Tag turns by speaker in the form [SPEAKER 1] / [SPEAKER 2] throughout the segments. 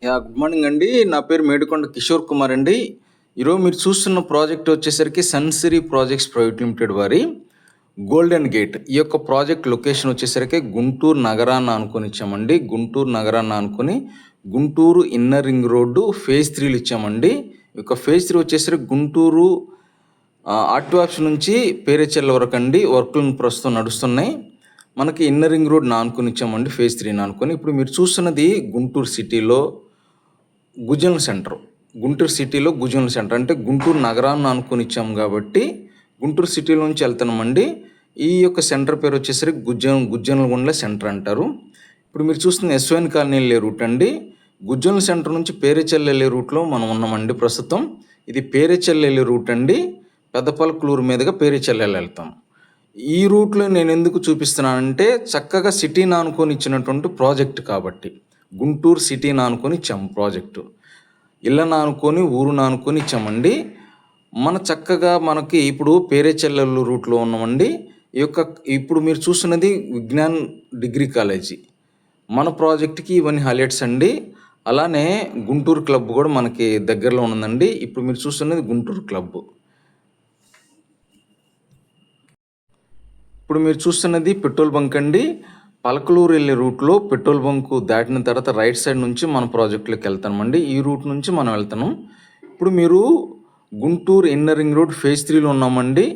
[SPEAKER 1] Good morning అండి. నా పేరు మేడికొండ కిషోర్ కుమార్ అండి. ఈరోజు మీరు చూస్తున్న ప్రాజెక్ట్ వచ్చేసరికి సన్సిరీ ప్రాజెక్ట్స్ ప్రైవేట్ లిమిటెడ్ వారి గోల్డెన్ గేట్. ఈ యొక్క ప్రాజెక్ట్ లొకేషన్ వచ్చేసరికి గుంటూరు నగరాన్ని ఆనుకొని ఇచ్చామండి. గుంటూరు నగరాన్ని ఆనుకొని Guntur inner ring road phase 3 ఇచ్చామండి. ఈ యొక్క ఫేజ్ 3 వచ్చేసరికి గుంటూరు ఆర్టీఓ ఆఫీస్ నుంచి పేరేచెల్ల వరకు అండి వర్కులు ప్రస్తుతం నడుస్తున్నాయి. మనకి ఇన్నర్ రింగ్ రోడ్ ఆనుకొని ఇచ్చామండి, ఫేజ్ 3 ఆనుకొని. ఇప్పుడు మీరు చూస్తున్నది గుంటూరు సిటీలో గుజనల్ సెంటర్. గుంటూరు సిటీలో గుజనల్ సెంటర్ అంటే గుంటూరు నగరాన్ని అనుకుని ఇచ్చాము కాబట్టి గుంటూరు సిటీలో నుంచి వెళ్తున్నామండి. ఈ యొక్క సెంటర్ పేరు వచ్చేసరికి గుజ్జనలగుండ్ల సెంటర్ అంటారు. ఇప్పుడు మీరు చూస్తున్న ఎస్వైన్ కాలనీ వెళ్ళే రూట్ అండి. గుజ్జనల సెంటర్ నుంచి పేరేచెల్ల వెళ్ళే రూట్లో మనం ఉన్నామండి ప్రస్తుతం. ఇది పేరేచెల్ల వెళ్ళే రూట్ అండి. పెద్దపల్కలూరు మీదుగా పేరేచెల్ల వెళ్తాం. ఈ రూట్లో నేను ఎందుకు చూపిస్తున్నానంటే చక్కగా సిటీని ఆనుకొని ఇచ్చినటువంటి ప్రాజెక్ట్ కాబట్టి, గుంటూరు సిటీని ఆనుకొని ఇచ్చాము ప్రాజెక్టు. ఇళ్ళను ఆనుకొని ఊరును ఆనుకొని ఇచ్చామండి. చక్కగా మనకి ఇప్పుడు పేరేచెల్లెల్లు రూట్లో ఉన్నామండి. ఇప్పుడు మీరు చూస్తున్నది విజ్ఞాన్ డిగ్రీ కాలేజీ. మన ప్రాజెక్ట్కి ఇవన్నీ హైలైట్స్ అండి. అలానే గుంటూరు క్లబ్ కూడా మనకి దగ్గరలో ఉందండి. ఇప్పుడు మీరు చూస్తున్నది గుంటూరు క్లబ్. ఇప్పుడు మీరు చూస్తున్నది పెట్రోల్ బంక్ అండి. పలకలూరు వెళ్ళే రూట్లో పెట్రోల్ బంకు దాటిన తర్వాత రైట్ సైడ్ నుంచి మన ప్రాజెక్టులోకి వెళ్తామండి. ఈ రూట్ నుంచి మనం వెళ్తాము. ఇప్పుడు మీరు Guntur inner ring road phase 3లో ఉన్నామండి.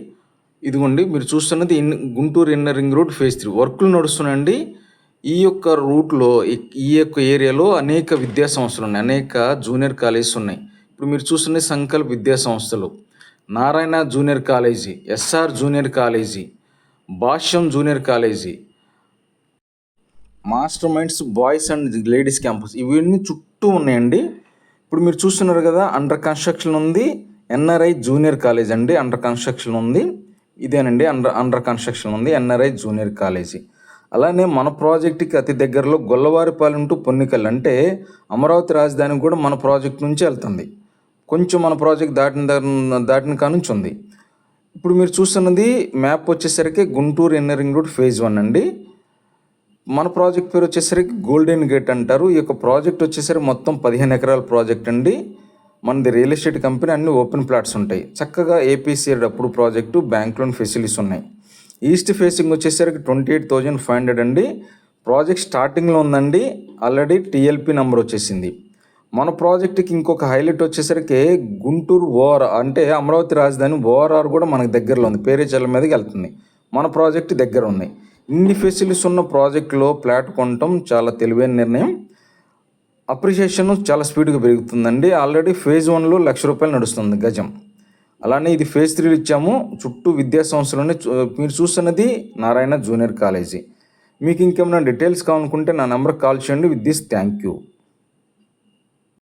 [SPEAKER 1] ఇదిగోండి మీరు చూస్తున్నది Guntur inner ring road phase 3 వర్కులు నడుస్తున్నాయండి. ఈ యొక్క రూట్లో ఈ యొక్క ఏరియాలో అనేక విద్యా సంస్థలు ఉన్నాయి, అనేక జూనియర్ కాలేజెస్ ఉన్నాయి. ఇప్పుడు మీరు చూస్తున్నది సంకల్ప్ విద్యా సంస్థలు, Narayana junior college, SR junior college, Bhashyam junior college, master minds boys and ladies campus, ఇవన్నీ చుట్టూ ఉన్నాయండి. ఇప్పుడు మీరు చూస్తున్నారు కదా, అండర్ కన్స్ట్రక్షన్ ఉంది ఎన్ఆర్ఐ జూనియర్ కాలేజ్ అండి. అండర్ కన్స్ట్రక్షన్ ఉంది, ఇదేనండి అండర్ కన్స్ట్రక్షన్ ఉంది ఎన్ఆర్ఐ జూనియర్ కాలేజీ. అలానే మన ప్రాజెక్టుకి అతి దగ్గరలో గొల్లవారిపాలెం టు పొన్నికల్ అంటే అమరావతి రాజధానికి కూడా మన ప్రాజెక్ట్ నుంచి వెళ్తుంది. కొంచెం మన ప్రాజెక్ట్ దాటిన కానుంచి ఉంది. ఇప్పుడు మీరు చూస్తున్నది మ్యాప్ వచ్చేసరికి Guntur inner ring road phase 1 అండి. మన ప్రాజెక్ట్ పేరు వచ్చేసరికి గోల్డెన్ గేట్ అంటారు. ఈ యొక్క ప్రాజెక్ట్ వచ్చేసరికి మొత్తం 15 ఎకరాల ప్రాజెక్ట్ అండి. మనది రియల్ ఎస్టేట్ కంపెనీ, అన్ని ఓపెన్ ప్లాట్స్ ఉంటాయి. చక్కగా APCR approve project, bank loan facilities ఉన్నాయి. ఈస్ట్ ఫేసింగ్ వచ్చేసరికి 28,500 అండి. ప్రాజెక్ట్ స్టార్టింగ్లో ఉందండి. ఆల్రెడీ టీఎల్పీ నెంబర్ వచ్చేసింది. మన ప్రాజెక్టుకి ఇంకొక హైలైట్ వచ్చేసరికి గుంటూరు ఓఆర్ఆర్ అంటే అమరావతి రాజధాని ఓఆర్ఆర్ కూడా మనకు దగ్గరలో ఉంది, పేరేచెల్ల మీదకి వెళ్తుంది. మన ప్రాజెక్టు దగ్గర ఉంది. ఇన్ని ఫెసిలిటీస్ ఉన్న ప్రాజెక్టులో ఫ్లాట్ కొనటం చాలా తెలివైన నిర్ణయం. అప్రిషియేషన్ చాలా స్పీడ్గా పెరుగుతుందండి. ఆల్రెడీ ఫేజ్ 1లో ₹1,00,000 నడుస్తుంది గజం. అలానే ఇది ఫేజ్ 3 ఇచ్చాము. చుట్టూ విద్యా సంస్థలోనే మీరు చూస్తున్నది నారాయణ జూనియర్ కాలేజీ. మీకు ఇంకేమైనా డీటెయిల్స్ కావాలనుకుంటే నా నెంబర్కి కాల్ చేయండి. With this thank you.